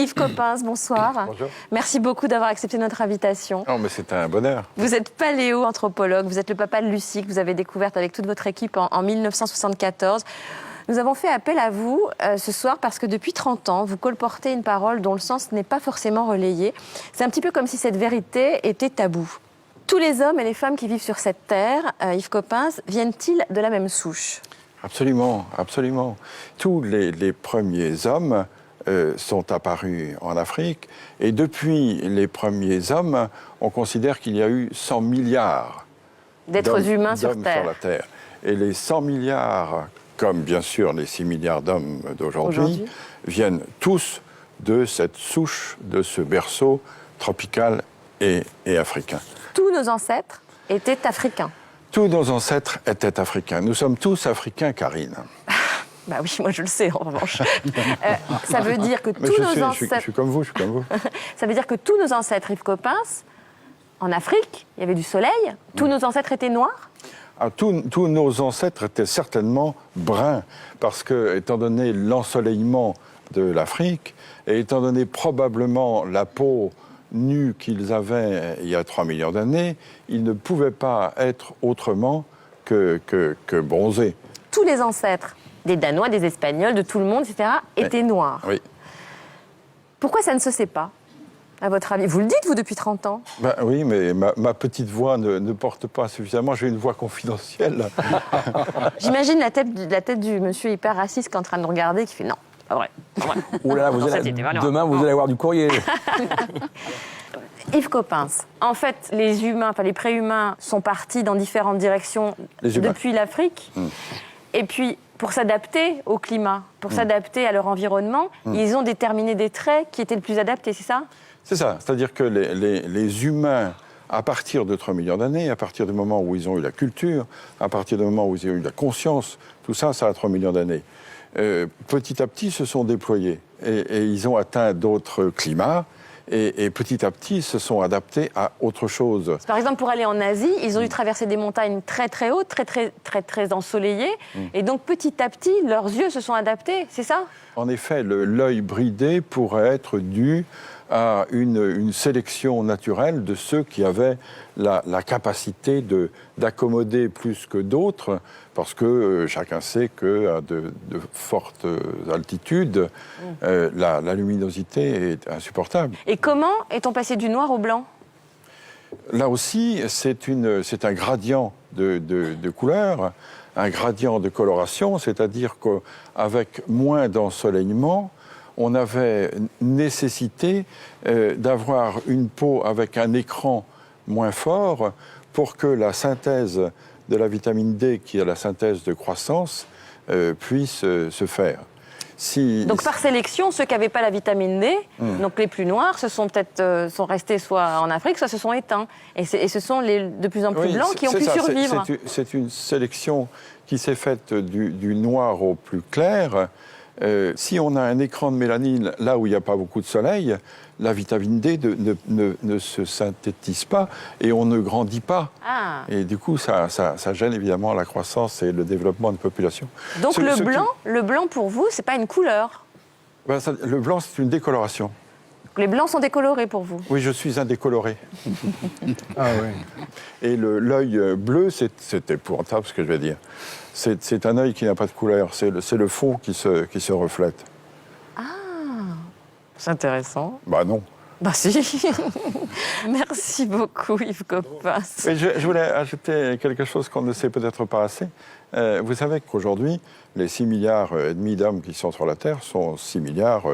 Yves Coppens, bonsoir. Bonjour. Merci beaucoup d'avoir accepté notre invitation. Non, mais c'est un bonheur. Vous êtes paléo-anthropologue, vous êtes le papa de Lucie que vous avez découverte avec toute votre équipe en 1974. Nous avons fait appel à vous ce soir parce que depuis 30 ans, vous colportez une parole dont le sens n'est pas forcément relayé. C'est un petit peu comme si cette vérité était taboue. Tous les hommes et les femmes qui vivent sur cette terre, Yves Coppens, viennent-ils de la même souche ? Absolument, absolument. Tous les premiers hommes sont apparus en Afrique. Et depuis les premiers hommes, on considère qu'il y a eu 100 milliards d'êtres humains sur la Terre. Et les 100 milliards, comme bien sûr les 6 milliards d'hommes d'aujourd'hui, viennent tous de cette souche, de ce berceau tropical et africain. Tous nos ancêtres étaient africains. Tous nos ancêtres étaient africains. Nous sommes tous africains, Karine. Bah oui, moi je le sais en revanche. Ça veut dire que tous nos ancêtres... Je suis comme vous, je suis comme vous. Ça veut dire que tous nos ancêtres, Yves Coppens, en Afrique, il y avait du soleil, tous nos ancêtres étaient noirs ? Tous nos ancêtres étaient certainement bruns, parce que, étant donné l'ensoleillement de l'Afrique, et étant donné probablement la peau nus qu'ils avaient il y a 3 millions d'années, ils ne pouvaient pas être autrement que bronzés. Tous les ancêtres, des Danois, des Espagnols, de tout le monde, etc., étaient noirs. Oui. Pourquoi ça ne se sait pas, à votre avis ? Vous le dites, vous, depuis 30 ans ? Ben oui, mais ma petite voix ne porte pas suffisamment. J'ai une voix confidentielle. J'imagine la tête du monsieur hyper raciste qui est en train de nous regarder, qui fait non. Pas vrai. Ouh là, demain, vous allez avoir du courrier. Yves Coppens, en fait, les humains, enfin les préhumains, sont partis dans différentes directions depuis l'Afrique. Et puis, pour s'adapter au climat, pour s'adapter à leur environnement, ils ont déterminé des traits qui étaient le plus adaptés, c'est ça ? C'est ça. C'est-à-dire que les humains, à partir de 3 millions d'années, à partir du moment où ils ont eu la culture, à partir du moment où ils ont eu la conscience, tout ça, ça a 3 millions d'années. Petit à petit se sont déployés et ils ont atteint d'autres climats et petit à petit se sont adaptés à autre chose. Par exemple, pour aller en Asie, ils ont dû traverser des montagnes très très hautes, très ensoleillées, et donc petit à petit, leurs yeux se sont adaptés, c'est ça ? En effet, l'œil bridé pourrait être dû à une sélection naturelle de ceux qui avaient la capacité d'accommoder plus que d'autres, parce que chacun sait qu'à de fortes altitudes, la luminosité est insupportable. Et comment est-on passé du noir au blanc ? Là aussi, c'est un gradient de couleur, un gradient de coloration, c'est-à-dire qu'avec moins d'ensoleillement, on avait nécessité d'avoir une peau avec un écran moins fort pour que la synthèse de la vitamine D, qui est la synthèse de croissance, puisse se faire. Donc par sélection, ceux qui n'avaient pas la vitamine D, donc les plus noirs, sont restés soit en Afrique, soit se sont éteints. Et ce sont les de plus en plus blancs qui ont pu survivre. C'est une sélection qui s'est faite du noir au plus clair. Si on a un écran de mélanine là où il n'y a pas beaucoup de soleil, la vitamine D ne se synthétise pas et on ne grandit pas. Et du coup, ça gêne évidemment la croissance et le développement de population. Donc le blanc pour vous, c'est pas une couleur ? Le blanc, c'est une décoloration. Les blancs sont décolorés pour vous ? Oui, je suis un décoloré. Ah oui. Et l'œil bleu, c'est épouvantable ce que je vais dire. C'est un œil qui n'a pas de couleur, c'est le fond qui se reflète. Ah, c'est intéressant. Bah non. Bah si. Merci beaucoup Yves Coppens. Et je voulais ajouter quelque chose qu'on ne sait peut-être pas assez. Vous savez qu'aujourd'hui, les 6 milliards et demi d'hommes qui sont sur la Terre sont 6 milliards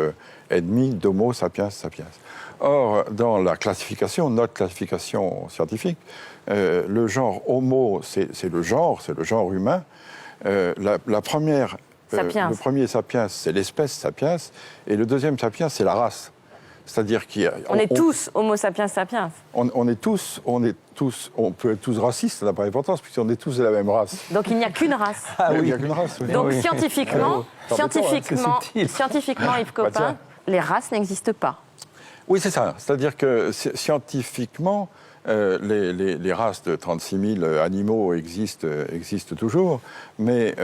et demi d'Homo sapiens sapiens. Or, dans la classification, notre classification scientifique, le genre Homo, c'est le genre humain. Le premier sapiens, c'est l'espèce sapiens, et le deuxième sapiens, c'est la race. C'est-à-dire on est tous Homo sapiens sapiens. On peut être tous racistes, ça n'a pas d'importance, puisqu'on est tous de la même race. Donc il n'y a qu'une race. Ah oui, il n'y a qu'une race. Oui. Donc scientifiquement, Yves Coppens, les races n'existent pas. Oui, c'est ça. C'est-à-dire que scientifiquement, les races de 36 000 animaux existent toujours, mais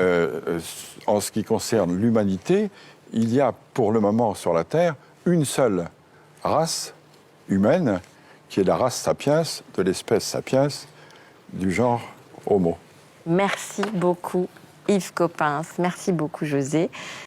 en ce qui concerne l'humanité, il y a pour le moment sur la Terre une seule race humaine, qui est la race sapiens, de l'espèce sapiens, du genre Homo. Merci beaucoup Yves Coppens, merci beaucoup José.